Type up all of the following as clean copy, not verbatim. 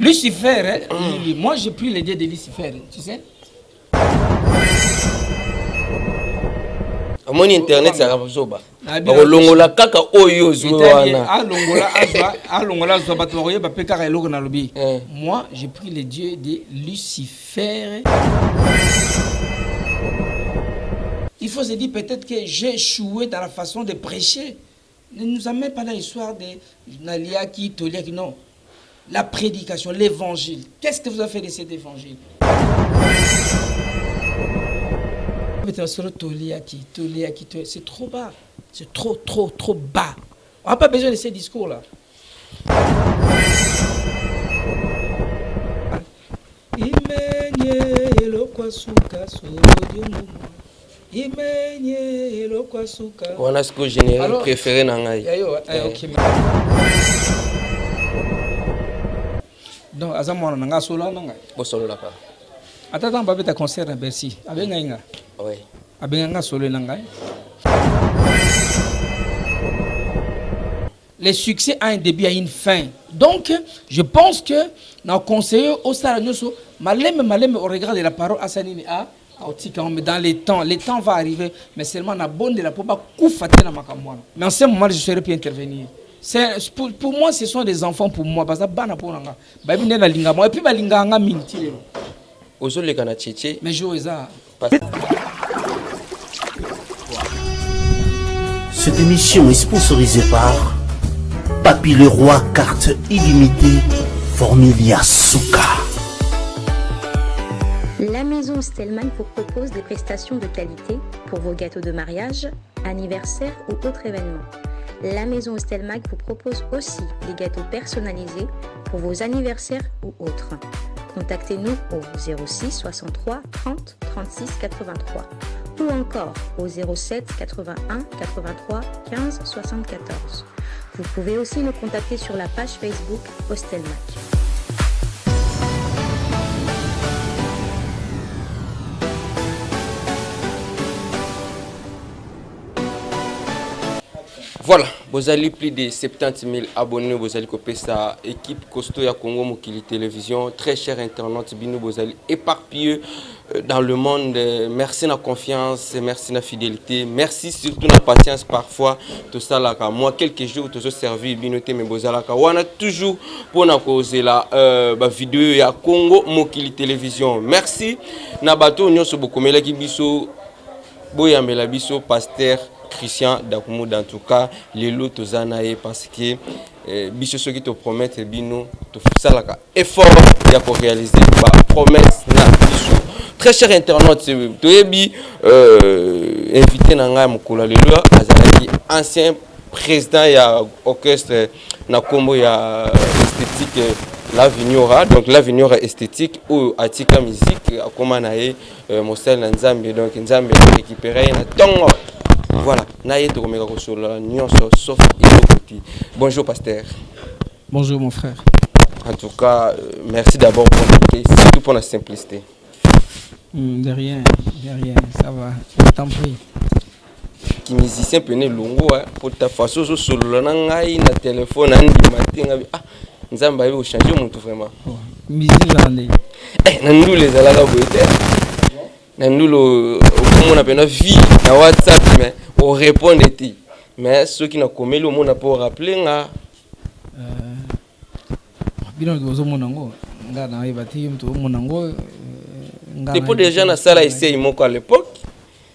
Lucifer, moi j'ai pris l'idée de Lucifer, tu sais. Mon internet ça va zoba. Longola kaka oyo zoana. Longola zoba toye ba pekara eloko na lobi. Moi, j'ai pris le dieu de Lucifer. Il faut se dire peut-être que j'ai échoué dans la façon de prêcher. Ne nous amène pas dans l'histoire de Naliaki, Toliaki, non. La prédication, l'évangile. Qu'est-ce que vous avez fait de cet évangile? C'est trop bas. C'est trop bas. On n'a pas besoin de ces discours-là. On a ce que général préféré nangai. Donc, Azamwana nanga solo nangai. Bo solo la pa. Attends, on va faire concert à Bercy. Avec Nainga. Oui. Avec Nainga solo nangai. Le succès a un début, a une fin. Donc, je pense que nos conseillers au Saranyoso, malem au regard de la parole Asanini a. Mais dans les temps va arriver, mais seulement na bonne de la poba koufate na makamwana. Mais en ce moment, je serais pu intervenir. Pour moi, ce sont des enfants pour moi. Parce que bana pour nanga. Baby ne la linga moi et puis ba linga nga minti. Ozole kana tchétché. Mais je ça. Cette émission est sponsorisée par Papy le Roi, carte illimitée, Formilia Souka. La maison Stelman vous propose des prestations de qualité pour vos gâteaux de mariage, anniversaire ou autres événements. La maison Stelman vous propose aussi des gâteaux personnalisés pour vos anniversaires ou autres. Contactez-nous au 06 63 30 36 83 ou encore au 07 81 83 15 74. Vous pouvez aussi nous contacter sur la page Facebook Ostelmac. Voilà, vous avez plus de 70 000 abonnés, vous avez copié sa équipe costaud ya Congo Mokili Télévision, très cher internaute, vous avez éparpillé dans le monde. Merci la confiance, merci la fidélité, merci surtout la patience parfois. Tout ça là, moi quelques jours tout ça servi binoté mais bozalaka. On a toujours pour na causer la vidéo ya Congo Mokili Télévision. Merci na bato nyoso bokomela ki biso boyambela biso pasteur Christian Dakumu, en tout cas, les lots tozanaye parce que biso ceux qui te promettent bino to salaka effort ya pour réaliser ba promesse na biso. Très cher internaute, toyebi invité nanga mukula lelo azalaki ancien président ya orchestre na kombo ya esthétique La Vignora, donc La Vignora esthétique ou Atika musique akoma naye Mosel na Nzambe, donc Nzambe récupérer na tongo. Voilà, sauf bonjour pasteur. Bonjour mon frère. En tout cas, merci d'abord pour l'invitation, surtout pour la simplicité. De rien, ça va, je t'en prie. Qui musicien pene longo pour ta façon de solo na téléphone matin nous avons changer mon tout vraiment. Musique grande. Nous les alaga boiter. Nous le on a bien vie na WhatsApp mais on répond de mais ceux qui n'ont commis le monde n'a pas rappelé nga bino dozo monango nga na ibati mtu monango depuis déjà na sala ici imoko à l'époque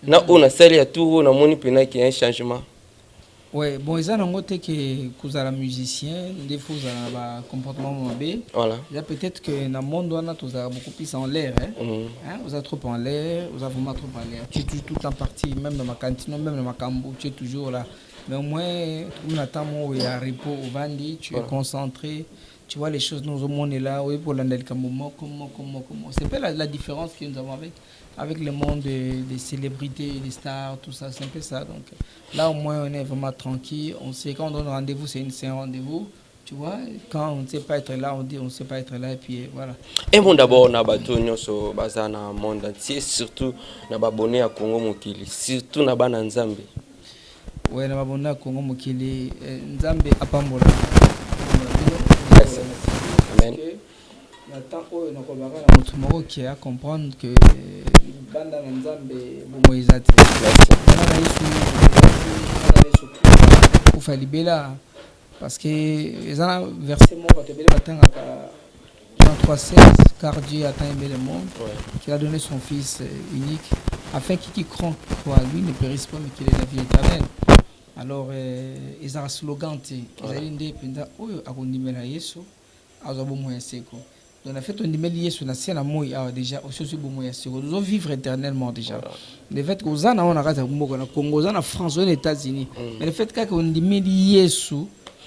na on a sali à tout na moni pena qui un changement. Ouais, bon, ils ont noté que vous êtes musicien, des fois vous avez un comportement mauvais. Voilà. Peut-être que dans le monde, vous avez beaucoup plus en l'air. Vous êtes trop en l'air, vous avez vraiment trop en l'air. Tu es tout le temps parti, même dans ma cantine, même dans ma cambo, tu es toujours là. Mais au moins, tu attends où il y a un repos au Vandi, tu es concentré. Tu vois les choses, nous au monde est là, oui, pour l'année, comment. C'est un peu la différence que nous avons avec le monde des célébrités, des stars, tout ça, c'est un peu ça. Donc là, au moins, on est vraiment tranquille. On sait quand on donne rendez-vous, c'est un rendez-vous. Tu vois, quand on ne sait pas être là, on dit on ne sait pas être là, et puis voilà. Et bon, d'abord, on a battu sur le monde entier, surtout, on a abonné à Congo Mokili, surtout, on a Nzambe. Oui, on a abonné à Congo Mokili, Nzambe Apambola. Merci. Amen. Nathan oyo nakobaka na motu moko qui a comprendre que banda na nzambe bomoyeza te bana yesu kufa libela parce que ezana verset moko tebele batangaka Jean 3,16 car Dieu a tant aimé le monde qu'il a donné son fils unique afin qu'il croit à lui ne périsse pas mais qu'il ait la vie éternelle. Alors ils ont un slogan te ezali nde penza oyo akondimela yesu azo bomoya seko. Donc, en fait, on dit que on a déjà nous vivre éternellement déjà. Le fait que on a au Congo, en France, aux États-Unis, mais le fait qu'on dit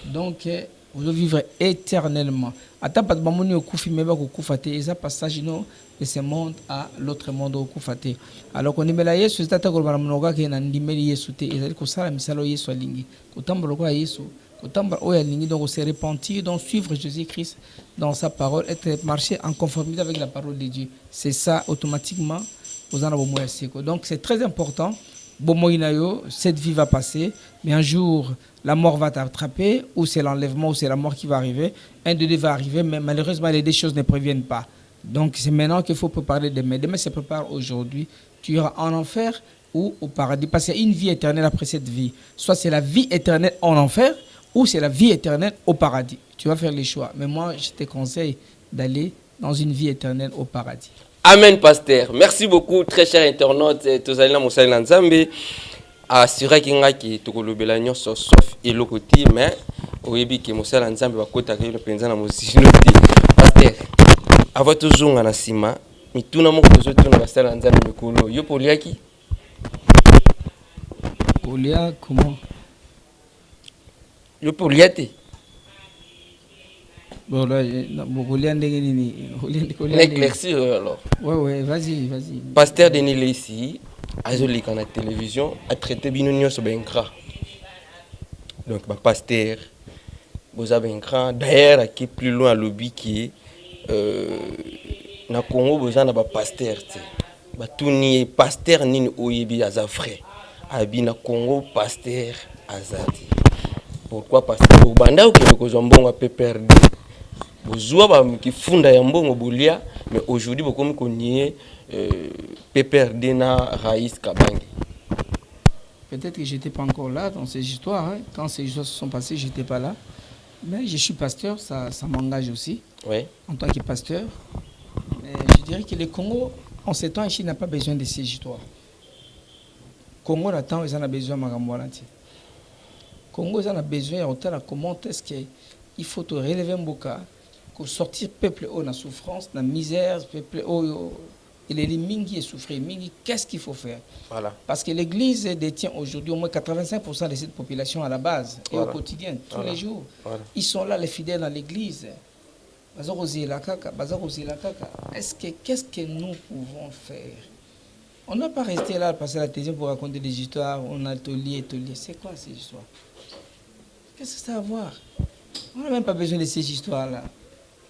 donc on doit vivre éternellement. Attends pas de bamoni au koufi mais pas au koufate, et ça passage non de ce monde à l'autre monde au koufate. Alors qu'on dit mais là Yesu c'est attaque au baramonoga qui est en dit Yesu te, et que ça la misalo Yesu alingi. Autant pour le Yesu. Donc se repentir, donc suivre Jésus-Christ dans sa parole, être marcher en conformité avec la parole de Dieu. C'est ça automatiquement. Donc c'est très important. Cette vie va passer, mais un jour la mort va t'attraper, ou c'est l'enlèvement, ou c'est la mort qui va arriver. Un de deux va arriver, mais malheureusement les deux choses ne préviennent pas. Donc c'est maintenant qu'il faut préparer demain. Demain se prépare aujourd'hui. Tu iras en enfer ou au paradis. Parce qu'il y a une vie éternelle après cette vie. Soit c'est la vie éternelle en enfer, ou c'est la vie éternelle au paradis. Tu vas faire les choix. Mais moi, je te conseille d'aller dans une vie éternelle au paradis. Amen, pasteur. Merci beaucoup, très chers internautes. Tozalina Moussala Nzambe. Assuré que tu as été sauf et le côté, mais au début, que Moussala Nzambe va côté le président de la pasteur, avant tout, on a sima. Mais tout le monde a besoin de Moussala Nzambe. Yo poliaki. Polia, comment? Yo poliate. Bon, là, L'éclaircir alors. Ouais, vas-y. Pasteur Denis ici, Azoli à la télévision, a traité Binonio sur Benkra. Donc, pasteur, vous avez un grand, d'ailleurs, qui est plus loin à l'objet qui est, na Congo, vous avez un pasteur. Tout ni pasteur ni oyebi azafré. Abi na Congo, pasteur azadi. Pourquoi pasteur au banda ou que le Kozambon a perdu? Bozoua qui funda yambongo bolia, mais aujourd'hui beaucoup connaît PPRD na Raïs Kabangi. Peut-être que j'étais pas encore là dans ces histoires. Hein. Quand ces histoires se sont passées, j'étais pas là. Mais je suis pasteur, ça m'engage aussi. Oui. En tant que pasteur. Mais je dirais que le Congo, en ces temps, ici, n'a pas besoin de ces histoires. Congo, attend, ils en ont besoin de Magambolanti. Congo, ils en ont besoin de comment est-ce qu'il faut te relever un boca. Pour sortir peuple dans la souffrance, dans la misère, peuple il est mingi et souffrir. Mingi, qu'est-ce qu'il faut faire? Voilà. Parce que l'Église détient aujourd'hui au moins 85% de cette population à la base et au quotidien, tous les jours. Voilà. Ils sont là, les fidèles dans l'Église. Qu'est-ce que nous pouvons faire? On n'a pas resté là, passer la télévision pour raconter des histoires. On a atelier. C'est quoi ces histoires? Qu'est-ce que ça a à voir? On n'a même pas besoin de ces histoires-là.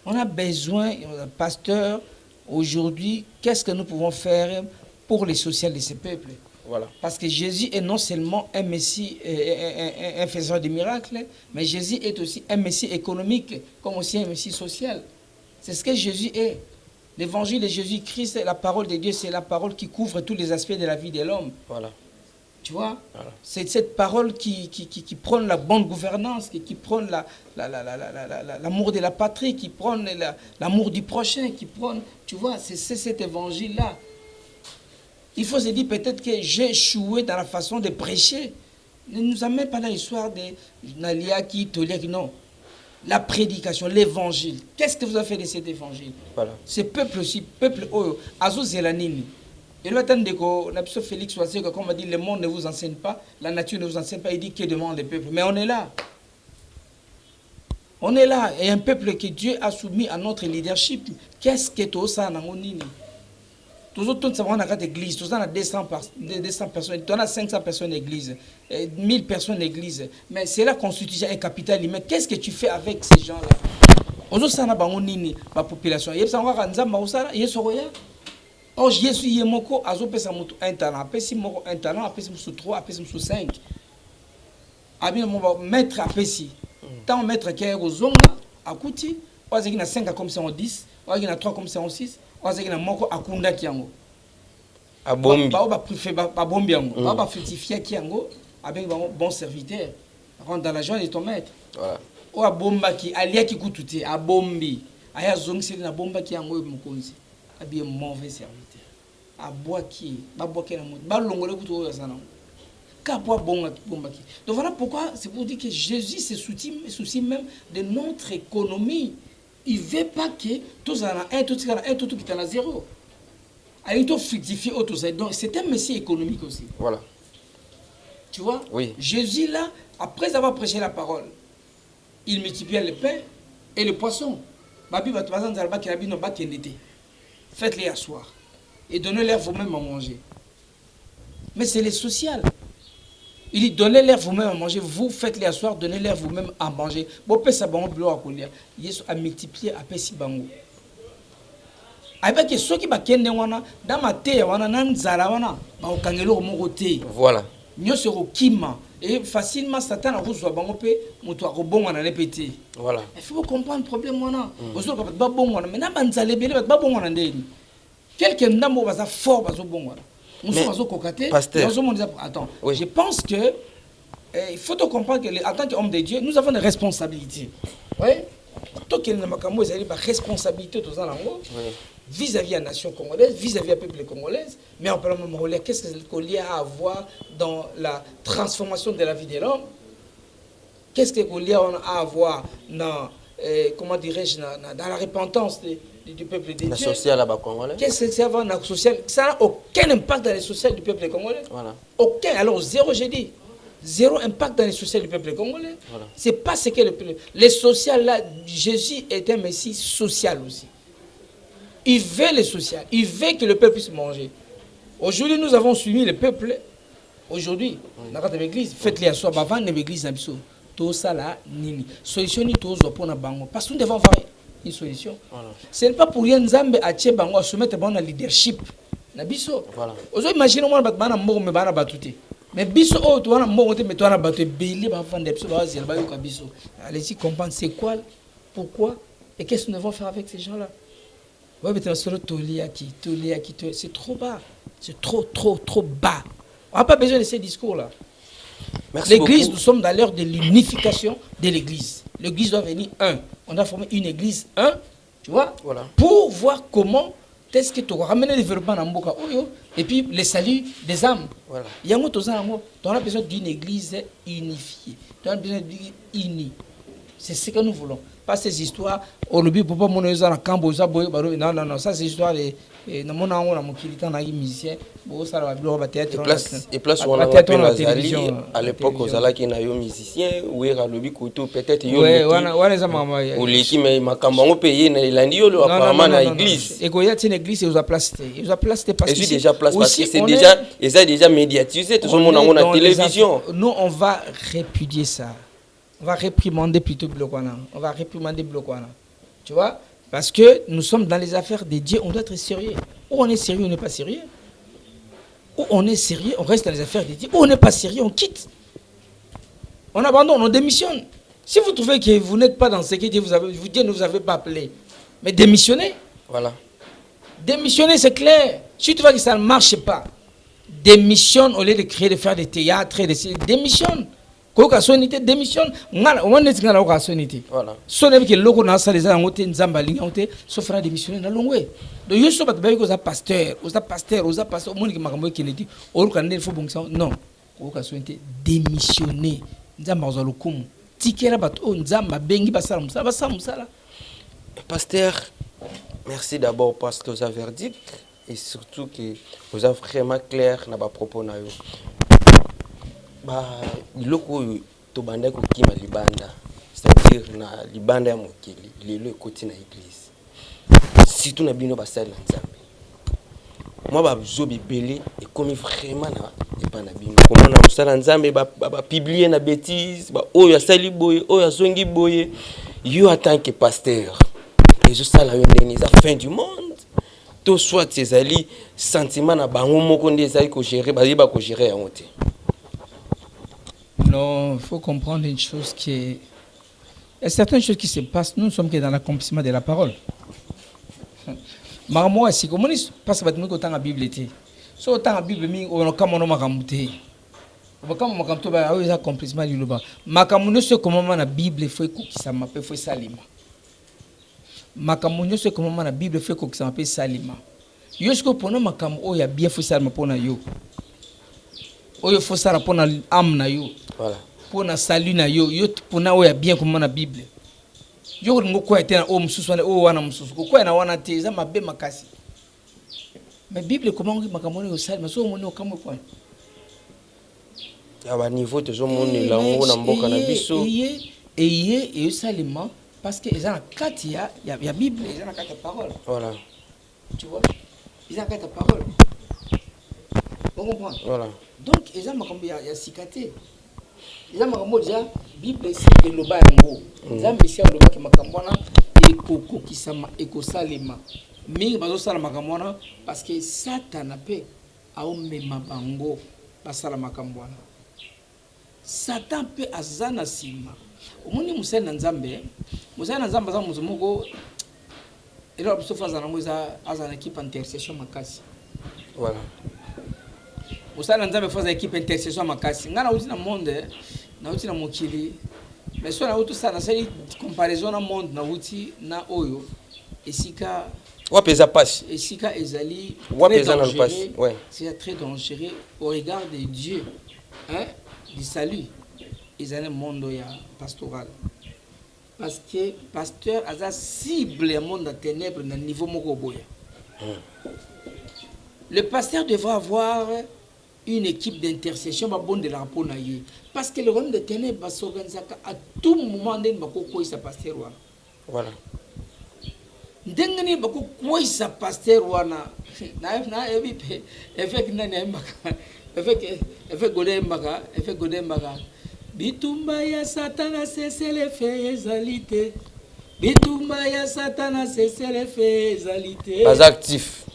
On a besoin, pasteur, aujourd'hui, qu'est-ce que nous pouvons faire pour les social de ces peuples? Voilà. Parce que Jésus est non seulement un Messie, un faiseur de miracles, mais Jésus est aussi un Messie économique, comme aussi un Messie social. C'est ce que Jésus est. L'évangile de Jésus-Christ, la parole de Dieu, c'est la parole qui couvre tous les aspects de la vie de l'homme. Voilà. Tu vois, voilà. C'est cette parole qui prône la bonne gouvernance, qui prône l'amour de la patrie, qui prône l'amour du prochain, qui prône, tu vois, c'est cet évangile-là. Il faut se dire peut-être que j'ai échoué dans la façon de prêcher. Ne nous amène pas dans l'histoire de Naliaki, Toliaki, non. La prédication, l'évangile. Qu'est-ce que vous avez fait de cet évangile? Voilà. Ce peuple aussi, peuple Oyo, Azo Zelanini. Et là, Félix Oisé, comme on a dit, le monde ne vous enseigne pas, la nature ne vous enseigne pas, il dit que demande le peuple. Mais on est là. On est là. Et un peuple que Dieu a soumis à notre leadership. Qu'est-ce que tout ça n'a toujours tout ça, on a l'église, tout ça, on a 200 personnes, on a 500 personnes d'église, 1000 personnes d'église. Mais c'est la constitution un capital. Mais qu'est-ce que tu fais avec ces gens-là? On a ça, la population. Il y a oh, je suis yemoko azopesa mutu un talent, apesi moko un talent, apesi musu 3, apesi musu 5. Abi mo maître apesi. Tant maître qui est zonga akuti on a 5 comme c'est en 10, on a 3 comme c'est en 6, on a moko akunda kiango. A bombi. Ba préfet ba bombi yango. Ba fructifier kiango avec bon serviteur. Rentre dans la joie de ton maître. Voilà. O a bomba ki alia ki kututi a bombi. Aya zong c'est na bomba ki yango mukonzi. A bien mauvais serviteur. A bois qui ba bois ki na mo. Ba longole kutu o sana. Ka bois bomba ki. Donc voilà pourquoi c'est pour dire que Jésus se soucie même de notre économie. Il veut pas que tous en a un tout qui est à zéro. Il doit fructifier autre chose. Donc c'est un messie économique aussi. Voilà. Tu vois? Oui. Jésus là, après avoir prêché la parole, il multipliait le pain et le poisson. Faites-les asseoir et donnez-leur vous-même à manger. Mais c'est le social. Il dit donnez-leur vous-même à manger, vous faites-les asseoir, donnez-leur vous-même à manger. Bon, ça va à multiplier à si bango. Avec ceux qui bakende wana dans ma terre wana nanzala wana ba okangelo moko te. Voilà. Nyo se rokima et facilement Satan a reçoit bango pe muto akobonga na répéter. Voilà. Il faut comprendre le problème wana. Ozo ka ba bongo na mais na banzale bele ba bongo na ndeni. Quelqu'un ndambo baza fort bazo bongo wana. Muso bazo kokate. Attends, oui. Je pense que il faut te comprendre que en tant qu'homme de Dieu, nous avons des responsabilités. Oui. Tant qu'il n'y a pas de responsabilité vis-à-vis de la nation congolaise, vis-à-vis du peuple congolais, mais en parlant de qu'est-ce qu'il y a à voir dans la transformation de la vie de l'homme? Qu'est-ce qu'il y a à voir dans, comment dirais-je, dans la repentance du peuple de Dieu? Qu'est-ce qu'il y a à voir dans la social? Ça n'a aucun impact dans le social du peuple congolais. Voilà. Aucun. Alors, zéro, j'ai dit. Zéro impact dans les social du peuple congolais. Voilà. C'est pas ce que le social là, Jésus est un messie social aussi. Il veut le social, il veut que le peuple puisse manger. Aujourd'hui, nous avons suivi le peuple. Aujourd'hui, dans l'église, faites-les asseoir avant l'église n'abso. Tout ça là, nini. Solution ni tout pour na bango. Parce que nous devons avoir une solution. Voilà. Ce n'est pas pour rien Nzambe à tché bango à soumettre bango na leadership. Na biso. Voilà. Aujourd'hui, imaginez moi bana mbo me bana batute. Mais biso oh tu wana mbo te mais toi na batute belé ba vendre biso ba zela ba yoka biso. Allez-y comprendre c'est quoi, pourquoi et qu'est-ce que nous devons faire avec ces gens là. Ouais, mais c'est trop bas. C'est trop bas. On n'a pas besoin de ces discours-là. L'église, nous sommes dans l'heure de l'unification de l'église. L'église doit venir un. On a formé une église un, tu vois, voilà. Pour voir comment est-ce que tu vas ramener le développement dans Mboka Oyo et puis le salut des âmes. Voilà. Il y a on a besoin d'une église unifiée. On a besoin d'une unie. C'est ce que nous voulons. Pas ces histoires. Au lobby, pour pas mon non, ça c'est l'histoire de musicien. Et place où on a appelé Nazali, à l'époque, aux Alaki, il y a un musicien, où il y a le lobby, peut-être il y a ou l'équipe, mais il m'a payé, il a dit, apparemment, dans l'église. Et quand il y a une église, il a placé. Il a placé parce que c'est déjà placé, parce que c'est déjà médiatisé, tout le monde a la télévision. Nous, on va répudier ça. On va réprimander plutôt Blokwana. On va réprimander Blokwana. Tu vois? Parce que nous sommes dans les affaires de Dieu, on doit être sérieux. Ou on est sérieux, on n'est pas sérieux. Ou on est sérieux, on reste dans les affaires de Dieu. Ou on n'est pas sérieux, on quitte. On abandonne, on démissionne. Si vous trouvez que vous n'êtes pas dans ce que Dieu ne vous avait pas appelé, mais démissionnez. Voilà. Démissionnez, c'est clair. Si tu vois que ça ne marche pas, démissionne au lieu de créer, de faire des théâtres, démissionne. Koka sonité démissionne on est ngala ko sonité voilà sonné que loko na sa les ngote nzamba linga ngote so fera démissionner na longwe donc yoso bat ba ko za pasteur moni ki makambo ki ledi o ko ndel fo bongisa non koka sonité démissionner nzamba za lokumu tikera bat o nzamba bengi basala musala. Pasteur, merci d'abord parce que vous avez verdict et surtout que vous avez vraiment clair na ba propos na yo. Iloko to banda ko kima libanda, c'est-à-dire na libanda ya mokili lelo ekoti na église surtout na bino basali na Nzambe moi ba zobi belé et comme vraiment na epa na bino comment na musala Nzambe ba publier na bêtise ba oyo asali boye oyo azongi boye yo en tant que pasteur et je sala yo ndeni za fin du monde to soit ezali sentiment na bango moko ndi ezali ko gérer ba ko gérer yango te. Non, il faut comprendre une chose qui est Il y a certaines choses qui se passent. Nous ne sommes que dans l'accomplissement de la parole. Moi, si comme on est parce que nous avons la Bible était. Si autant la Bible, on a comme on a makamouté. On a comme makamouté, on a l'accomplissement du loba. Makamouné c'est comment la Bible fait qui ça m'appelle fait salima. Makamouné c'est comment la Bible fait que ça m'appelle salima. Yo ce que pour nous makam o ya bien fait salima pour na yo. O yo faut ça pour na âme na yo. Voilà. Pour na salut na yo. Yo pour na o ya bien comme la Bible. Yo ngoko ete na o mususu na o wana mususu ko na wana te za mabe makasi. Mais Bible comment on makamoni au salima so moni o kamo kwa. Ya ba niveau te zo moni la ngo na mboka na biso. Et salima parce que ils ont kati ya Bible, ils ont kati parole. Voilà. Tu vois? Ils ont kati parole. On comprend? Voilà. Donc ils ont makambo ya sikate. Ils ont makambo déjà Bible c'est le loba yango. Ils ont mission loba ke makambona eko kisama eko salima. Mingi bazo sala makambona parce que Satan pe a omema bango basala makambona. Satan pe azana sima. Omoni musena nzambe za muzumugo elo bisofa za namuza azana équipe intercession makasi. Voilà. Musena nzambe faza équipe intercession makasi. Ngana uti na monde na uti na mokili. Mais so na uti sana c'est comparaison na monde na uti na oyo esika Wapeza passe. Esika ezali Wapeza na passe. Ouais. C'est très dangereux au regard de Dieu. Hein? Du salut. Ils ont un monde pastoral. Parce que pasteur a la cible le monde de ténèbres dans le niveau mokoboya. Le pasteur devrait avoir une équipe d'intercession de la raponaye. Parce que le royaume de ténèbres va s'organiser à tout moment d'un bako sa pasteur wana. Voilà. Ndengani bako quoi sa pasteur wana. Na evipe avec nani mbaka. Avec Godembaga. Bitumba ya Satana cesse les faits ezalité. Bitumba ya Satana cesse les faits ezalité. Pas actif.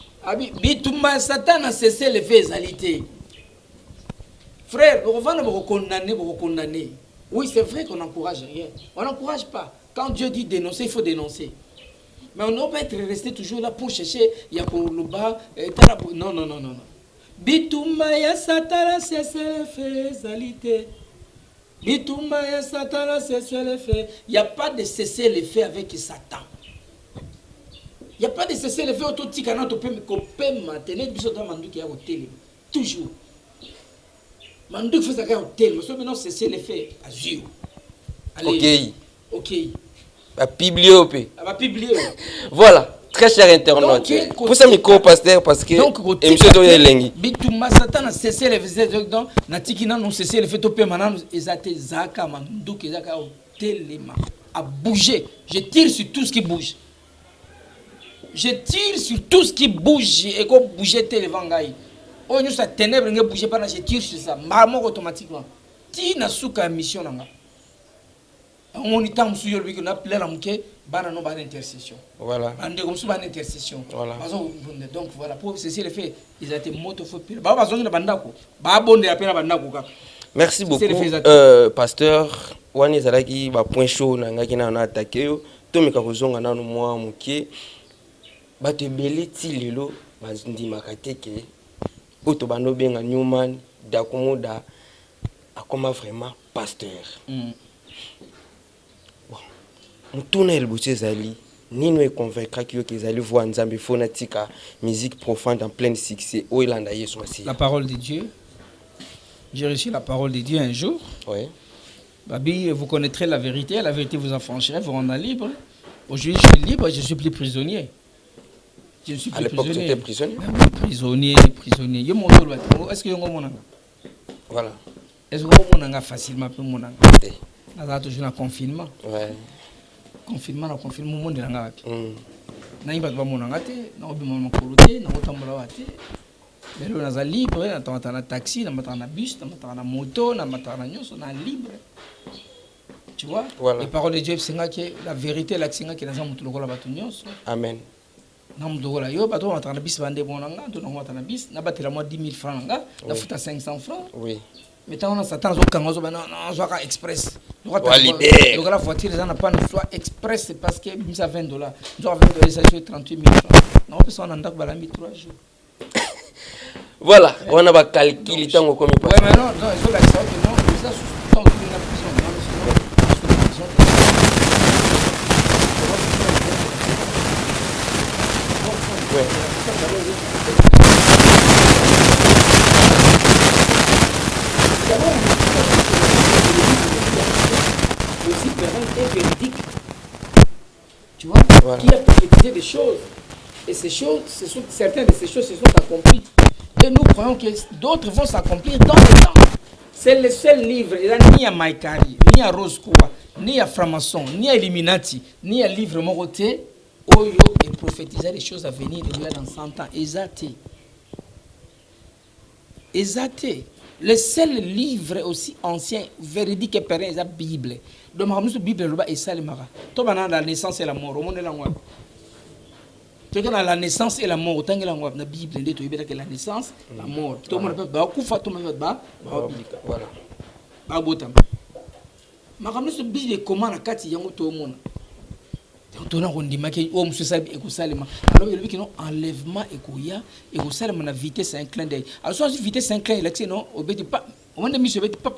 Bitumba ya Satana cesse les faits ezalité. Frère, on va nous condamner. Oui, c'est vrai qu'on n'encourage rien. On n'encourage pas. Quand Dieu dit dénoncer, il faut dénoncer. Mais on ne peut pas être resté toujours là pour chercher Yakoluba. Non. Bitumba ya Satana cesse les faits ezalité. Bitumba ya Satana cesse les faits. Il n'y a pas de cesser les faits avec Satan. Il n'y a pas de cesser les faits autour de Tikana, tu peux maintenir du soda mandu qui est au télé. Toujours. Mandu fait ça au télé. Mais maintenant cesser les faits à Dieu. Ok. À publier. Voilà. Très cher internaute. Pour ça, micro pasteur parce que émission de Yelengi. Bituma Satan a cessé les faits donc Natikina non cessé les faits au Pémanan ezate zaka manduke zaka au téléma à bouger. Je tire sur tout ce qui bouge. Et qu'on bouge télévangaï. Oh nous ça ténèbres ne bouge pas je tire sur ça. Marmo automatiquement. Ti na suka mission nanga. On y t'a monsieur lui qu'on a plein la mouké. Banano ban intercession. Voilà. Ande comme ça ban intercession. Voilà. Donc voilà pour cesser les faits, ils étaient moto faut pire. Ba bazongi na bandako. Ba bonde apena bandako ka. Merci beaucoup. Pasteur wani zalaki ba point chaud na ngaki na attaquer yo. Tomika kozonga na no mwa muké. Ba te beleti lelo bazindi makateke. Oto bano benga Newman Dakomoda akoma vraiment pasteur. Mutuna elbuche zali nino e convaincre qu'ils allaient voir Nzambe phonatika musique profonde en plein succès au Ilanda Yesu Masiya. La parole de Dieu. J'ai reçu la parole de Dieu un jour. Oui. Babi, vous connaîtrez la vérité vous affranchirez, vous rendra libre. Aujourd'hui, je suis libre, je suis plus prisonnier. Je ne suis plus à l'époque, tu étais prisonnier. Prisonnier. Est-ce que vous avez voilà. Est-ce que vous avez facilement pu mon toujours un confinement. Ouais. Confinement, monde na ngapi. Na ba monanga te, na obi mama kolote, na otambola wate. Lelo na za libre, na tata na taxi, na matana na bus, na matana na moto, na matana na nyoso na libre. Tu vois? Voilà. Les paroles de Dieu c'est que la vérité la singa qui na za mutu lokola batu nyoso. Amen. Na mutu lokola yo bato matana na bus bande bonanga, to na matana bus, na batela moi 10 000 francs nga, na futa 500 francs. Oui. Mais tant on a Satan zo kangozo ba non zo ka express. leader. Donc la voiture, ça n'a pas une soit express parce que nous avons $20. Nous avons $20, ça fait 38 000 francs. Non, parce qu'on a un balami 3 jours. Voilà, on a calculé le temps comme il passe. Oui, mais non, il faut l'accepter que non, ça sous temps de la prison. Aussi Perrin est véridique. Tu vois, voilà. Qui a prophétisé des choses. Et ces choses, certaines de ces choses se sont accomplies. Et nous croyons que d'autres vont s'accomplir dans le temps. C'est le seul livre. Il n'y a ni à Maïkari, ni à Roscoe, ni à Framason, ni à Illuminati, ni à livre Moroté. Oyo et prophétiser les choses à venir dans 100 ans. Exacté. Le seul livre aussi ancien, véridique et pérenne, c'est la Bible. Donc, la Bible est ça le mara. Toi, maintenant, la naissance et la mort, au monde est la mort. Tu vois, la naissance et la mort, autant que la mort, la Bible, tu vois que la naissance, la mort. Tout le monde peut pas, tout le monde peut pas, voilà. Pas botam. Ma ramène ce Bible comment la carte yango tout le monde. On a dit que oh monsieur Salib et Salima. Alors il dit que non enlèvement et Kouya et Salima na vitesse un clin d'œil. Alors soit vitesse un clin d'œil non au bête pas. On a dit monsieur bête pas.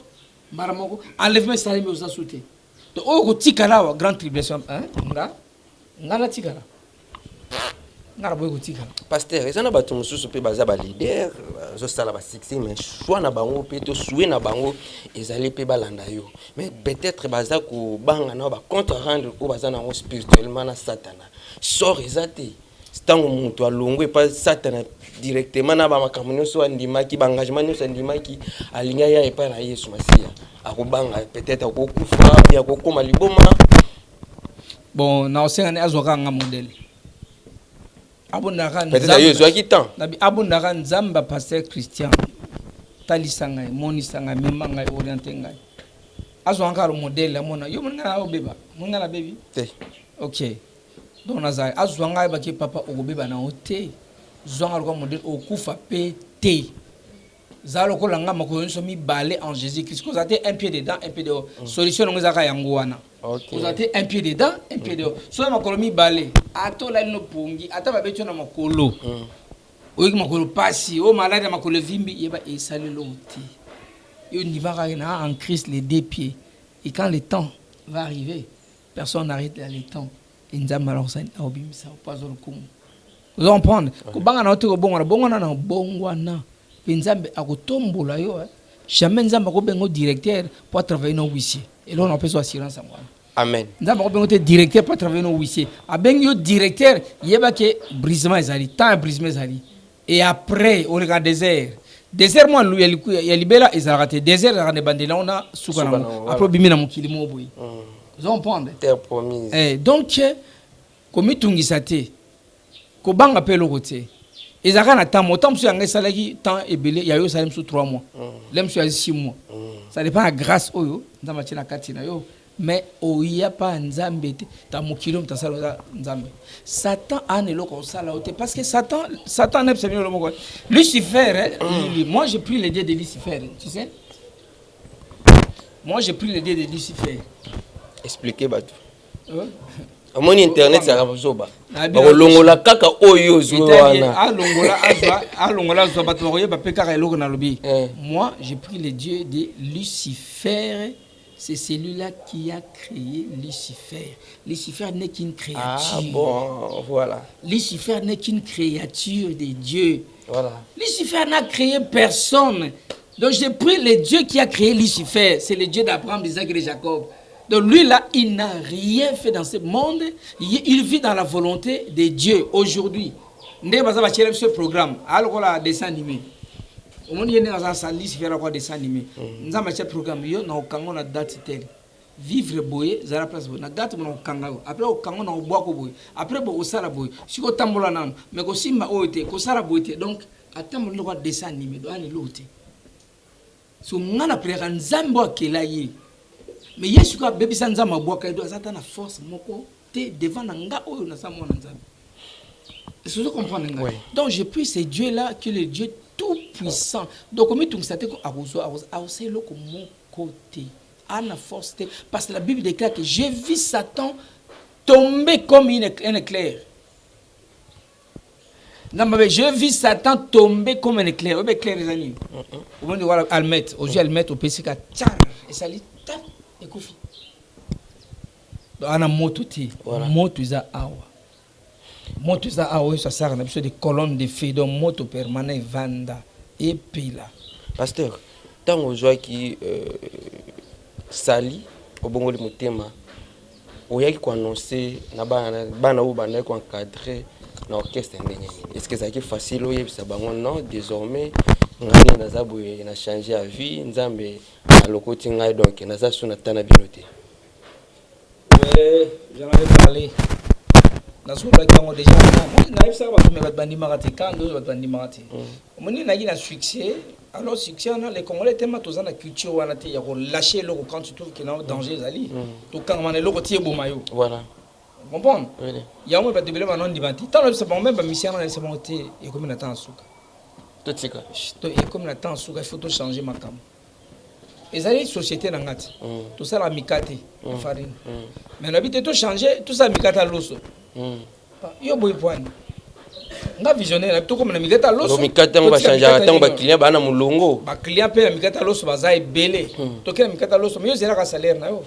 Maramoko enlèvement Salima aux assoutés. Donc au tikala wa grande tribulation hein ngala tikala. Ngala boy tikala. Pasteur, ils ont battu mususu pe baza ba leader, zo sala ba succès mais choix na bango pe to soué na bango ezali pe balanda yo. Mais peut-être baza ko banga na ba contre rendre ko baza na spirituellement na satana. Sort ezate. Stango muntu alongwe pa satana directement na ba makambo so andima ki ba engagement so andima ki alinya ya epa na Yesu Masia. Akobanga peut-être akokufa ya kokoma liboma. Bon, na osengane azoka nga modèle. Peut-être Nzamba pasteur Christian talisanga monisanga memanga orienté ngai azo encore modèle la mona yo mona obeba mona la baby OK donc naza azo ngai ba ki papa obeba na ote zonga ko modèle okufa pété zalo ko langa mako so mi balé en Jésus-Christ ko zate un pied dedans un pied dehors solution ngozaka yango wana. Okay. Vous avez un pied dedans, un pied dehors. Soit ma colonie balé, ato la no pongi, ata ba beto na makolo. Oyi makolo pasi, o malade makolo vimbi, yeba e sale loti. Yo n'y va rien en Christ les deux pieds. Et quand le temps va arriver, personne n'arrête le temps. Et nzamba la ça obim ça pas zo kumu. Vous comprenez? Ko banga na otiko bongwana na bongwana. Nzambe akotombola yo. Jamais nzamba ko bengo directeur pour travailler no huissier. Et là, on appelle ça assurance à moi. Amen. Nous avons un directeur pour travailler nos huissiers. Avec un directeur, il y a que brisement ezali, temps brisement ezali. Et après, on regarde désert. Désert, moi, il y a libéra, ils ont raté. Désert, il y a des bandits là, on a soukana. Après, bimina mon kilimo boy. Vous comprenez? Terre promise. Donc, comme tu dis ça, ko banga pe lokote. Et ça quand temps, autant monsieur anga salaki temps et belé, il y a eu salem sous 3 mois. L'aime sur 6 mois. Ça dépend à grâce oyo, dans ma tina katina yo. Mais oya pas nzambe te, ta mokilo ta sala nzambe. Satan a ne loko sala ote parce que Satan n'est pas le mot. Lucifer, moi j'ai pris l'idée de Lucifer, tu sais? Moi j'ai pris l'idée de Lucifer. Expliquez Batou. Mon internet ça va zoba. Longola kaka oyo zoana. Longola zoba to ba peka eloko na lobi. Moi, j'ai pris le dieu de Lucifer, c'est celui-là qui a créé Lucifer. Lucifer n'est qu'une créature. Ah bon, voilà. Lucifer n'est qu'une créature de Dieu. Voilà. Lucifer n'a créé personne. Donc j'ai pris le dieu qui a créé Lucifer, c'est le dieu d'Abraham, d'Isaac et de Jacob. Donc lui là, il n'a rien fait dans ce monde. Il vit dans la volonté de Dieu aujourd'hui. Ndé baza ba chelem ce programme. Alors là dessin animé. Au monde yene dans sa liste faire quoi dessin animé. Nza ma programme yo na okango na date telle. Vivre boye za la place na date mo okanga. Après okango na obwa ko boye. Après bo osala boye. Siko tambola nano. Mais ko simba oite ko sala boye. Donc atambo le dessin animé do ani lote. So ngana preka nzambo akela ye. Mais Yesu ka bebi sanza mabwaka edo azata na force moko te devant nga oyo na sa mona nzambe. Est-ce que vous comprenez? Donc j'ai pris ce Dieu là qui est le Dieu tout puissant. Donc comme tout ça te ko akozo a aussi le mon côté a la force. Parce que la Bible déclare que j'ai vu Satan tomber comme un éclair. Je vis Satan tomber comme un éclair. Vous éclair les amis. Vous voyez voir Almet, aujourd'hui Almet au PCK, et ça lui tape et koufi. Donc on a moto ti, moto za awa. Moto za awa ça sert na biso des colonnes de feu donc moto permanent vanda et pila. Pasteur, tant aux joie qui sali au bongo de motema. Oya qui annoncer na bana ou bana ko encadrer l'orchestre. Est-ce que ça est facile ou ça bango non désormais ngani naza boye na changer à vie nzambe alokoti ngai donc naza suna tana binoté. J'en avais parlé. Nazo ba kango déjà moi na ça ba me ba bandi marati quand deux ba bandi marati. Moni na gina succès alors succès on a les Congolais tellement tous na culture wana te ya ko lâcher le quand tu trouves qu'il y a danger zali. To quand man le tie bo mayo. Voilà. Comprendre? Oui. Il y a un peu de problème non divanti. Tant le c'est bon même mission na c'est bon te et comme na temps souka. Tout c'est quoi? Et comme na temps souka il faut tout changer ma cam. Et ça les sociétés na ngati. Tout ça la mikate farine. Mais la vie tout changer tout ça mikata loso. Yo boy point. Nga visionnaire tout comme na mikata loso. Mikata on va changer attends ba client ba na mulongo. Ba client pe na mikata loso baza ebele. To ke na mikata loso mais yo zela ka salaire na yo.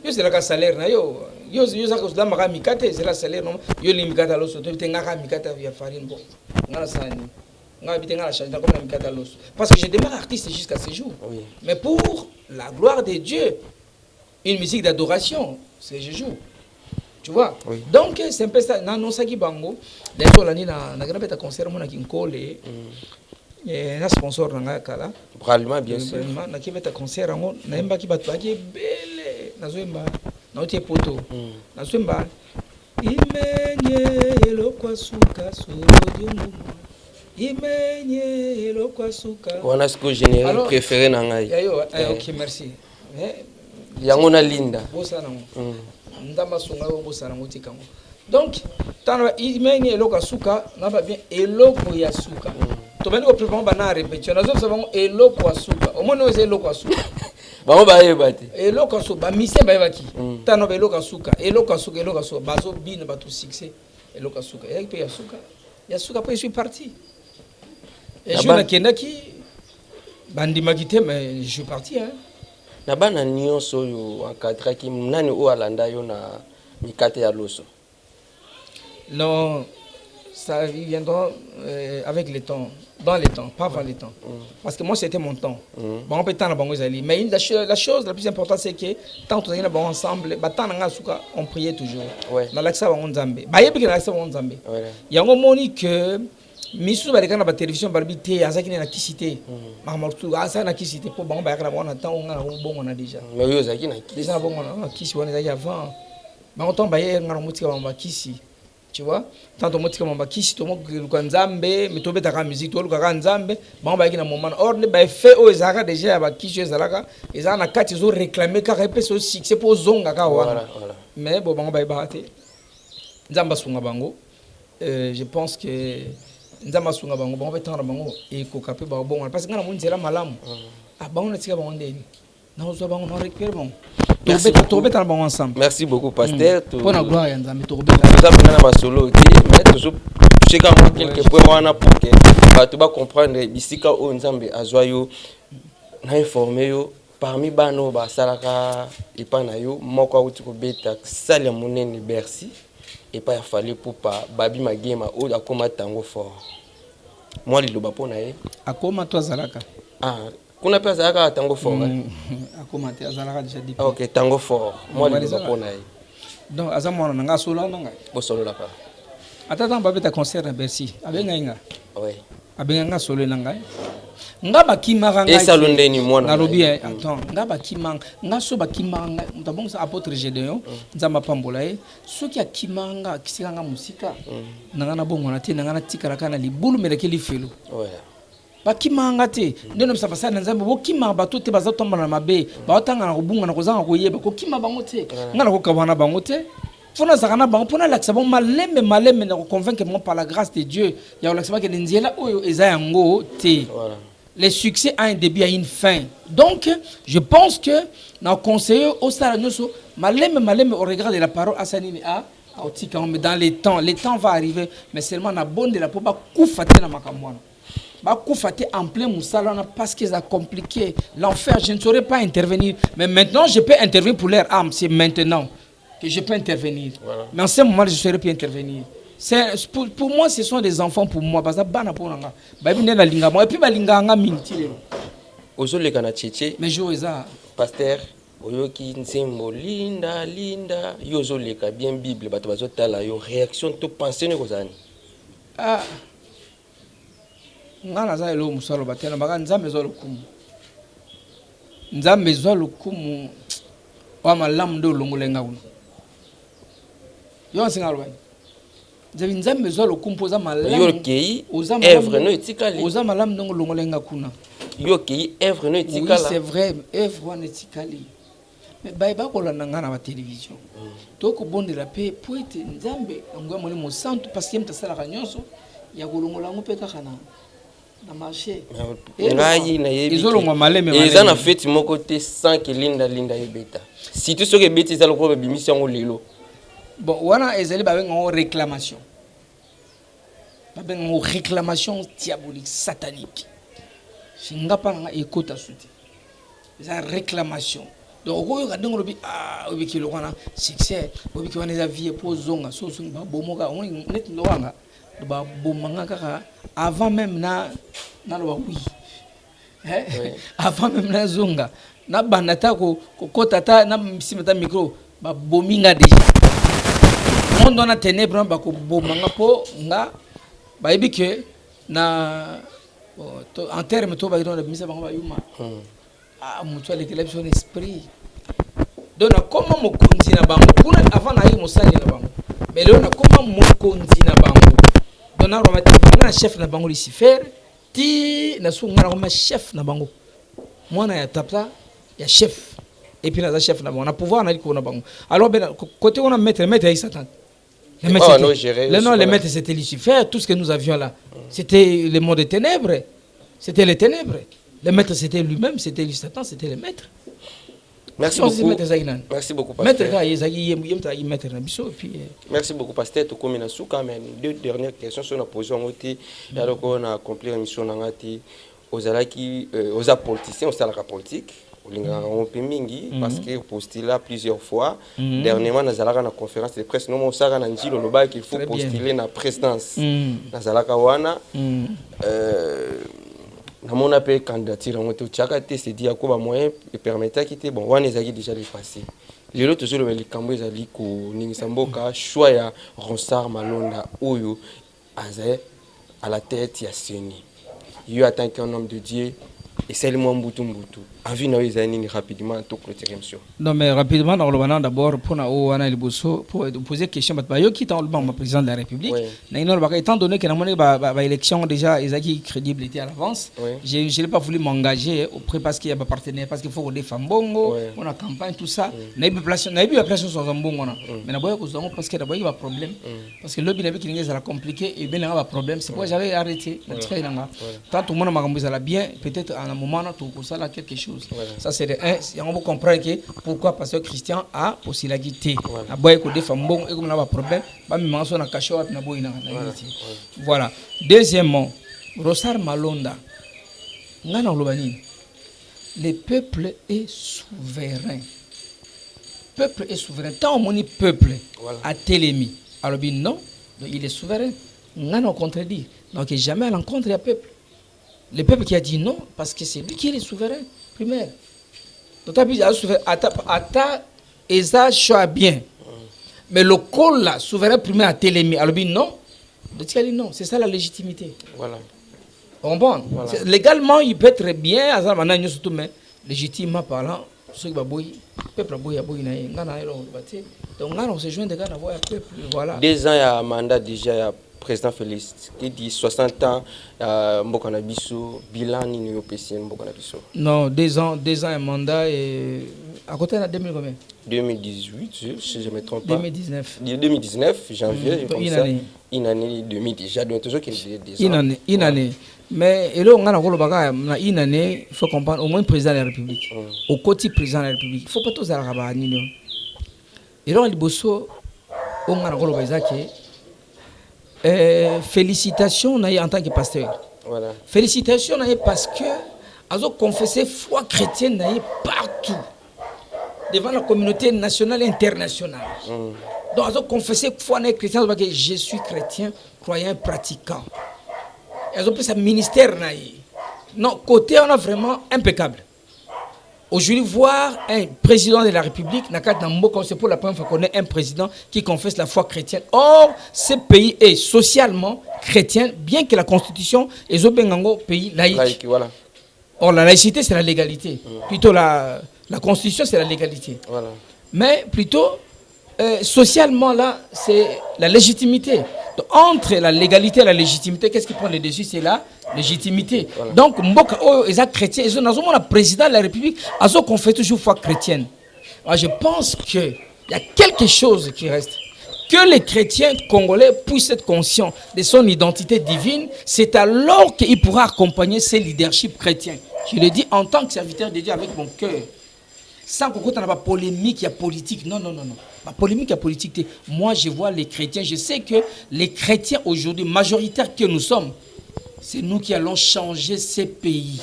Yo c'est la salaire na yo ça que dans ma mikate c'est la salaire non yo li mikata loso to bitenga ka mikata via farine bon ngala sani ngala bitenga la change comme la mikata loso parce que je démarre artiste jusqu'à ce jour oui. Mais pour la gloire de Dieu une musique d'adoration c'est je joue tu vois oui. Donc c'est un peu ça non ça qui bango d'ailleurs l'année na grand beta concert mon qui nkole et na sponsor na kala probablement bien sûr na qui beta concert ngo na emba ki batu aki bele nazoemba na otie poto nazoemba imenye elokwa suka sodium imenye elokwa suka on a ce que général préféré na ngai OK merci yango na linda bosa nango ndamba sunga bosa nango tikango donc tana imenye elokwa suka na ba bien eloko ya suka to bani ko préparer bana répétition nazo savon eloko suka au moins oze eloko suka bango ba yebati eloko suka ba mise ba yebaki tano ba eloko suka bazo bina ba tout succès eloko suka et puis ya suka après je suis parti et je na kendaki bandi makite mais je suis parti hein na bana nyonso yo encadrer ki nani o alanda yo na mikate ya loso. Non, ça viendra avec le temps, dans le temps, pas avant le temps. Parce que moi, c'était mon temps. Bon, on peut t'en avoir les mais la chose la plus importante, c'est que tant que nous sommes ensemble, on priait toujours. Dans l'accès à Nzambe. Il y a un moment que Misu ba dekana ba télévision barbité azaki na kisité. Makamatu asa na kisité pour bango ba yakala bona temps on a bongo na déjà. Mais yo zaki na kisité. Déjà bongo na kisi wana zaki avant. Bango tomba ye ngana mutika ba kisi. Tu vois, tant on motika mamba kisi to mo Nzambe mais to beta ka musique to luka Nzambe bango ba yakina moment or ne ba fait o ezaka déjà ba kisi ezalaka ezana na kati zo réclamer ka repese au succès pour zonga ka wana. Mais bon bango ba ibate. Nzamba sunga bango. Je pense que Nzamba sunga bango bango betanga bango e ko kapé ba bon parce que ngana munzela malamu ah bango na tika bango ndeni na ozo bango na récupérer bango to beta bango ensemble. Merci beaucoup pasteur pour la gloire ya Nzambe to beta ça pena na masolo ti mais toujours cheka moi quelque point wana pour que ba to ba comprendre bisika o Nzambe azwa yo na informer yo parmi bano ba salaka ipana yo moko auti ko beta salia monene Bercy. Et pas fallu pour pas babi magema ou akoma tango fort moi liloba pona e akoma to zalaka kuna pesa zalaka tango fort akoma te zalaka déjà dit OK tango fort moi liloba pona e donc azamona nga solo nanga bo solo la pa atata babeta concert à Bercy abenga inga oui abenga nga solo nanga nga bakimanga et salonde ni mwana na lobi attends nga bakimanga nga so bakimanga mutabongo sa apôtre Gédéon nzamba pambola e soki akimanga kisikanga musika nanga na bongo na te nanga na tikala kana libulu meleke lifelo bakimanga te ndeno msa pasana nzambe bokimanga bato te bazatomba na mabe baotanga na kubunga na kozanga koyeba kokima bango te nga na kokabana bango te fona zakana bango pona laksa bon maleme na convaincre moi par la grâce de Dieu ya laksa ba ke nziela oyo eza yango te le succès a un début, a une fin. Donc, je pense que dans le conseil, au stade, malem, au regard de la parole, mais dans les temps va arriver, mais seulement na bonne de la peau, na makamwana. En plein moussala parce que c'est compliqué. L'enfer, je ne saurais pas intervenir. Mais maintenant, je peux intervenir pour leur âme. C'est maintenant que je peux intervenir. Voilà. Mais en ce moment, je ne saurais pas intervenir. Pour moi, ce sont des enfants pour moi. Parce que et puis, mais je pasteur, oyoki nzembo linda linda yozo leka bien Bible bato bazotala yo réaction to penser ne kozani. Ah. Ngana za elo musalo batela baka nzambe zo lokumu. Nzambe zo lokumu wa malamu ndo longolenga kuno. Yo singa lwa. Nzambe zo lokumu poza malamu. Yo kei œuvre no etikali. Oza malamu ndo longolenga kuna. Yo kei œuvre no etikala. Oui, c'est vrai, œuvre wana etikali. Mais baïba kolanda nga na télévision. Toko bonde la paix pour être nzambe ngwa moni mo santo parce que mtasala kanyonso ya kolongola ngo pe kana na marché. Ngai na yebi. Izolongwa maleme. Eza na fête moko te sans que linda yebeta. Si tu soke beti za lokolo bimisi ngo lelo. Bon wana ezali ba ngo réclamation. Ba ngo réclamation diabolique satanique. Singa pa nga ekota suti. Eza réclamation. Donc on regarde on dit ah obiki le wana succès obiki wana za vie pour zonga so so ba bomoka on net lo wanga ba bomanga kaka avant même na lo oui avant même na zonga na banata ko kota na simeta micro ba bominga déjà on donne ténèbres ba ko bomanga po nga ba ebike na en terme to ba iro misa ba yuma ah mutu avec l'élection esprit donc comment mo kontina bango kuna avant na yi mosali na bango mais là comment mo kontina bango donc na roma na chef na bango Lucifer ti na sunga na chef na bango mwana ya tapla ya chef et puis na chef na bango na pouvoir na liko na bango alors ben côté on a maître ya Satan les maîtres c'était Lucifer, tout ce que nous avions là c'était le monde des ténèbres, c'était les ténèbres. Le maître, c'était lui-même, c'était le Satan, c'était le maître. Merci beaucoup. Merci beaucoup, pasteur. Merci beaucoup, pasteur. Deux dernières questions sur la position. On a accompli la mission aux politiciens, aux salariés politiques. Parce que postuler plusieurs fois. Dernièrement, nous avons une conférence de presse. Nous avons qu'il faut postuler la présidence. Nous avons on a payé candidature on te chaka te se dit à quoi moyen et permettre quitter bon on est déjà les passé les autres toujours le cambo ezali ko ningisamboka choix ya Ronsard Malonda oyo aze à la tête ya Seni il attend qu'un homme de Dieu et c'est le moins mbutu envie na ezani rapidement tout clôturer monsieur. Non mais rapidement dans le banana d'abord pour na o wana liboso pour poser question ba yo qui dans le banc président de la République na ino ba étant donné que na moni ba élection déjà ezaki crédibilité à l'avance je n'ai pas voulu m'engager auprès parce qu'il y a pas partenaire parce qu'il faut qu'on défend bongo on a campagne tout ça na eu pression sur bongo na mais na boya ko zongo parce que na boya ba problème parce que le bi na bi ki ngeza la compliqué et bien na ba problème c'est pourquoi j'avais arrêté na trait na tant tout le monde makambo za la bien peut-être à un moment na tout ça là quelque chose. Voilà. Ça c'est on vous comprend que pourquoi pasteur Christian a aussi la guité a boy ko défend bon et comme na ba problème ba mi manso na caché na boy na voilà. Deuxièmement Ronsard Malonda ngana lobani le peuple est souverain. Peuple est souverain tant on dit peuple a télémi alors bien non il est souverain ngana contredire donc jamais à l'encontre du peuple. Le peuple qui a dit non, parce que c'est lui qui est le souverain primaire. Donc, tu as souverain, Ata, Eza, choix bien. Mais le col là, souverain primaire à Télémi, alors non, non, c'est ça la légitimité. Voilà. Bon, voilà. Légalement, il peut être bien, surtout, mais légitimement parlant, ceux qui le peuple a boy, donc, on se joint de gars d'avoir un peuple. Voilà. 2 ans, il y a un mandat déjà. Président Félix, qui dit 60 ans, Mbokana Bisso, bilan ni opération Mbokana Bisso. Non, 2 ans un mandat et à côté de 2000 combien 2018, si je ne me trompe pas. 2019, janvier, comme ça. Une année et demie déjà, donc toujours qu'il une année. Mais et là, on a une année, il faut comprendre, au moins président de la République. Au côté président de la République. Il ne faut pas tous aller à l'Union. Et là, on a félicitations en tant que pasteur. Voilà. Félicitations parce que ils ont confessé foi chrétienne partout. Devant la communauté nationale et internationale. Donc, ils ont confessé foi chrétienne parce que je suis chrétien, croyant, pratiquant. Ils ont pris ce ministère. Non, côté, on a vraiment impeccable. Aujourd'hui, voir un président de la République, c'est pour la première fois qu'on ait un président qui confesse la foi chrétienne. Or, ce pays est socialement chrétien, bien que la Constitution est un pays laïque. Voilà. Or, la laïcité, c'est la légalité. Plutôt, la Constitution, c'est la légalité. Voilà. Mais plutôt, socialement, là, c'est la légitimité. Donc, entre la légalité et la légitimité, qu'est-ce qui prend le dessus? C'est la légitimité. Voilà. Donc, Mboka, les chrétiens, ils ont le président de la République, ils ont confessé toujours foi chrétienne. Alors, je pense qu'il y a quelque chose qui reste. Que les chrétiens congolais puissent être conscients de son identité divine, c'est alors qu'il pourra accompagner ses leaderships chrétiens. Je le dis en tant que serviteur de Dieu avec mon cœur. Sans qu'on ait pas polémique, il y a politique. Non. La polémique, il y a politique. Moi, je vois les chrétiens. Je sais que les chrétiens aujourd'hui, majoritaires que nous sommes, c'est nous qui allons changer ces pays.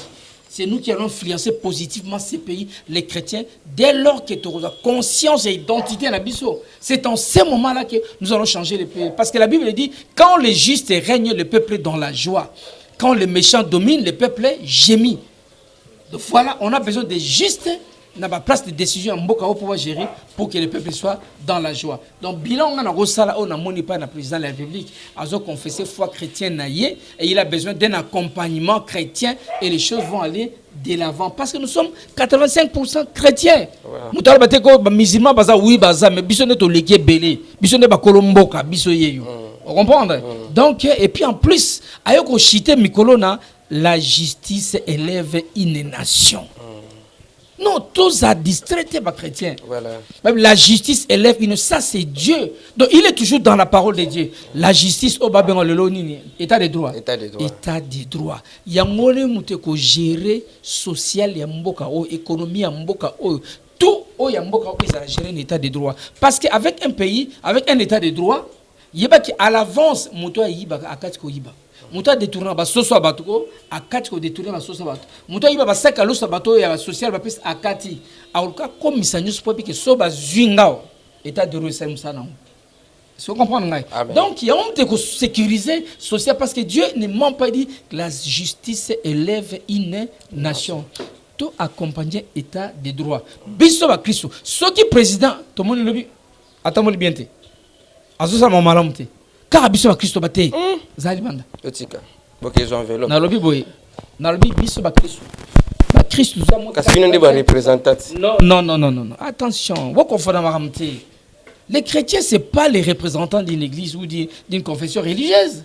C'est nous qui allons influencer positivement ces pays, les chrétiens, dès lors que tu as conscience et identité dans Bisso. C'est en ce moment-là que nous allons changer les pays. Parce que la Bible dit, quand les justes règnent, le peuple est dans la joie. Quand les méchants dominent, le peuple gémit. Donc voilà, on a besoin de justes. N'a pas place de décision en Mboka pour pouvoir gérer pour que le peuple soit dans la joie. Donc, bilan, on a un pas le président de la République. Il a confessé foi chrétienne et il a besoin d'un accompagnement chrétien et les choses vont aller de l'avant. Parce que nous sommes 85% chrétiens. Nous sommes musulmans, oui, mais nous sommes les belés. Nous sommes les Colomboka, vous comprenez? Donc, et puis en plus, la justice élève une nation. Non, tous à distrait, les chrétiens. Voilà. Même la justice élève une. Ça, c'est Dieu. Donc, il est toujours dans la parole de Dieu. La justice, au Babylon, le Lonini, état de droit. État de droit. État de droit. Il y a moyen de gérer social, il y a mboka, économie, il y a mboka, tout, il y a mboka, il y a gérer un état de droit. Parce qu'avec un pays, avec un état de droit, il y a à l'avance, moto a yiba, à katiko yiba. Muta détourner ba soso abatuko akati ko détourner ba soso abatu muta iba ba saka lo sabato ya social ba pesa akati auluka comme misanyo sport que so ba zwingao état de droit ça. Si vous comprenez. Donc il y a honte de sécuriser social parce que Dieu ne m'a pas dit que la justice élève une nation. Tout accompagner état de droit. Biso ba Christo ce qui président tout le monde le dit attends bien té azosa mo malamu té car biso ba Christo ba té zalibanda otika boke zo enveloppe na lobi boy na lobi biso ba Christo za mo kasi bino ndi ba représentants non attention wo confondre maramté. Les chrétiens c'est pas les représentants d'une église ou d'une confession religieuse.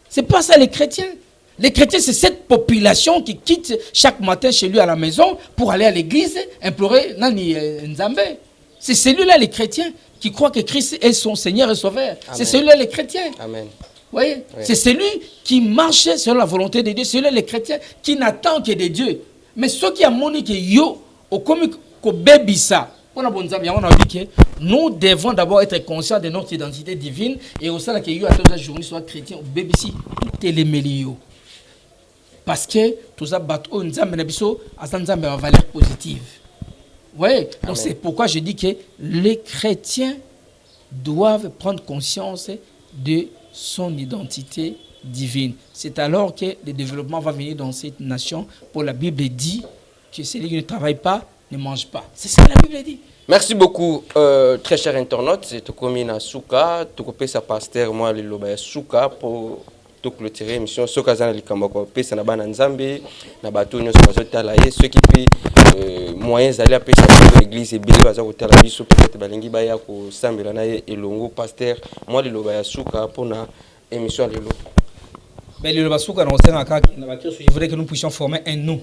C'est pas ça les chrétiens. Les chrétiens c'est cette population qui quitte chaque matin chez lui à la maison pour aller à l'église implorer nani nzambe. C'est celui-là les chrétiens qui croient que Christ est son Seigneur et Sauveur. Amen. C'est celui-là les chrétiens. Amen. Oui. C'est celui qui marche selon la volonté de Dieu. C'est celui-là les chrétiens qui n'attend que de Dieu. Mais ceux qui ont monique yo au comique ko bébisa. On a dit que nous devons d'abord être conscients de notre identité divine et au sein de que à toute la journée soit chrétien ou bébisi tout est les meilleurs. Parce que tout ça bat on nzambe na biso azanzambe a valeur positive. Oui, donc c'est pourquoi je dis que les chrétiens doivent prendre conscience de son identité divine. C'est alors que le développement va venir dans cette nation. Pour la Bible dit que celui qui ne travaille pas ne mange pas. C'est ça que la Bible dit. Merci beaucoup, très cher internaute. C'est Tokomi na Souka, Tokopé sa pasteur, moi, le Lobaya Souka, pour tout clôturer l'émission. Ce cas-là, il y a des na Nzambe, na bateau, ceux qui peuvent moyens d'aller à l'église et bien peut-être balingi baya ko sambela na elongo pasteur, moi, le Lobaya Souka pour na émission lelo. Ben le Lobaya Souka je voudrais que nous puissions former un nous.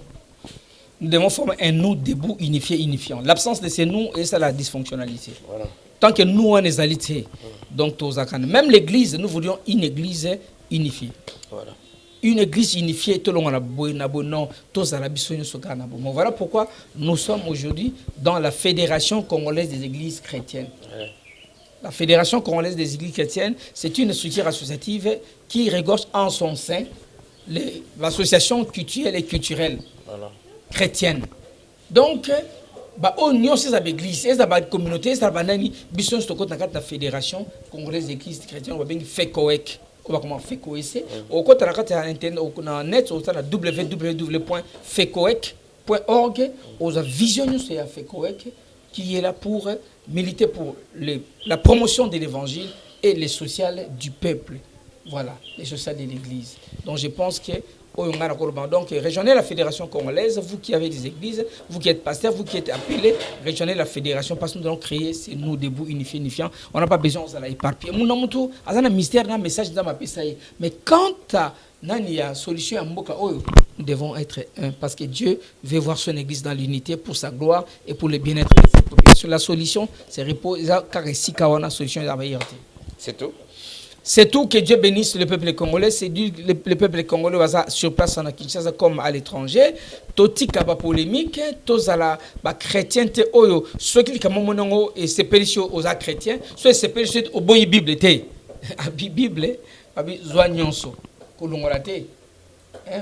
Nous devons former un nous debout, unifié, unifiant. L'absence de ces nous, et c'est la dysfonctionnalité. Voilà. Tant que nous, on est alité, donc même l'église, nous voulions une église unifiée. Voilà. une église unifiée, tout le monde a bon, tous à la voilà pourquoi nous sommes aujourd'hui dans la Fédération congolaise des églises chrétiennes. La Fédération congolaise des églises chrétiennes, c'est une structure associative qui regorge en son sein l'association culturelle et culturelle chrétienne. Donc, on a ces églises, ces communautés, ces la Fédération congolaise des églises chrétiennes, on va bien FECOEC. On va comment FECOEC. Au côté de la net, on a www.fecoec.org. On a visionné sur FECOEC qui est là pour militer pour la promotion de l'évangile et les sociales du peuple. Voilà, les sociales de l'église. Donc je pense que donc rejoignez la Fédération congolaise, vous qui avez des églises, vous qui êtes pasteurs, vous qui êtes appelés, rejoignez la Fédération parce que nous allons créer, c'est nous debout, unifiants. On n'a pas besoin de l'éparpiller. Mon nom, tout, un mystère, un message dans ma PSAI. Mais quand il y a solution à Mboka, nous devons être un parce que Dieu veut voir son église dans l'unité pour sa gloire et pour le bien-être de cette population. La solution, c'est reposer car ici, quand on a solution, c'est tout. C'est tout, que Dieu bénisse le peuple congolais. C'est le peuple congolais sur place en Kinshasa comme à l'étranger. Toti kaba polémique, tous à la chrétienté oyo, ceux qui ont et c'est péché aux chrétiens, ceux c'est péché au boy Bible té. A Bible, abi zoignonso, kolongolate.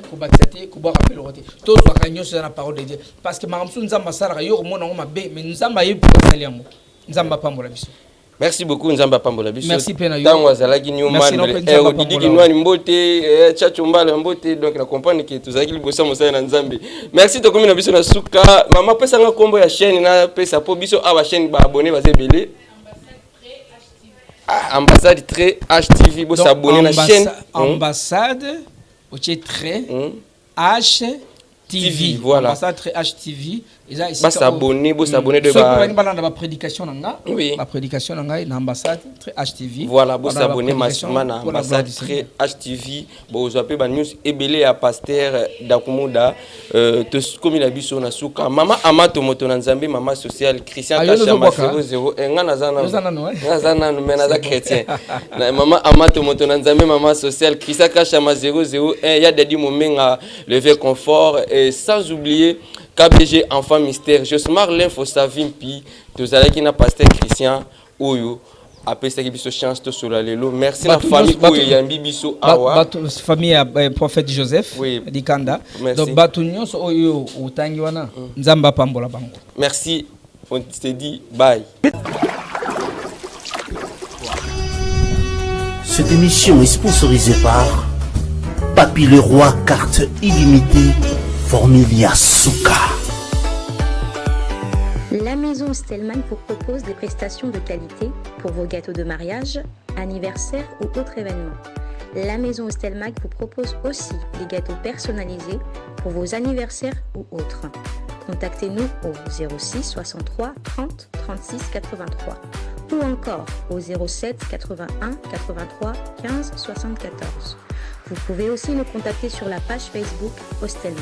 Ko baksate, ko ba rappel roté. Tous wakanyonso dans la parole de Dieu parce que maramsu nzamba sala yo mona ngoma be, mais nzamba yebi pour saliamo. Nzamba pambola biso. Merci beaucoup Nzamba Pambola biso. Merci Penayo. Dans Wazalaki Newman, Odidi Kinwani Mbote, Tchachumbala Mbote, donc la compagnie qui tous aki libosa mosala na Nzambe. Merci to komina biso na suka. Mama pesa nga kombo ya chaîne na pesa po biso aba chaîne ba abonné ba zebele. Ambassade très HTV bo s'abonner na chaîne. Ambassade très HTV. Voilà. Ambassade très HTV. Bah s'abonner de ma prédication nanga. Oui. Ma prédication nanga na ambassade très HTV. Voilà, bo s'abonner massivement na ambassade très HTV. Bo zape ba news ebele ya pasteur Dakumuda to comme il a biso na suka. Mama Amato moto na Nzambe, mama social Christian Kachama 00 nga nazana no menaza chrétien. Na mama Amato moto na Nzambe, mama social Christian Kachama 00 il y a Dadi Momenga levé confort et sans oublier KBG enfant mystère Josmar l'info savimpi tozalaki na pasteur Christian oyo apesaki biso chance to sur la lelo. Merci la famille oyo yambi biso awa famille prophète Joseph Dikanda. Donc batu nyonso oyo utangi wana Nzamba pambola bango. Merci, on te dit bye. Cette émission est sponsorisée par Papy Leroy, carte illimitée, Formilia Souka. La maison Stelman vous propose des prestations de qualité pour vos gâteaux de mariage, anniversaire ou autres événements. La maison Stelman vous propose aussi des gâteaux personnalisés pour vos anniversaires ou autres. Contactez-nous au 06 63 30 36 83 ou encore au 07 81 83 15 74. Vous pouvez aussi nous contacter sur la page Facebook Hostelmac.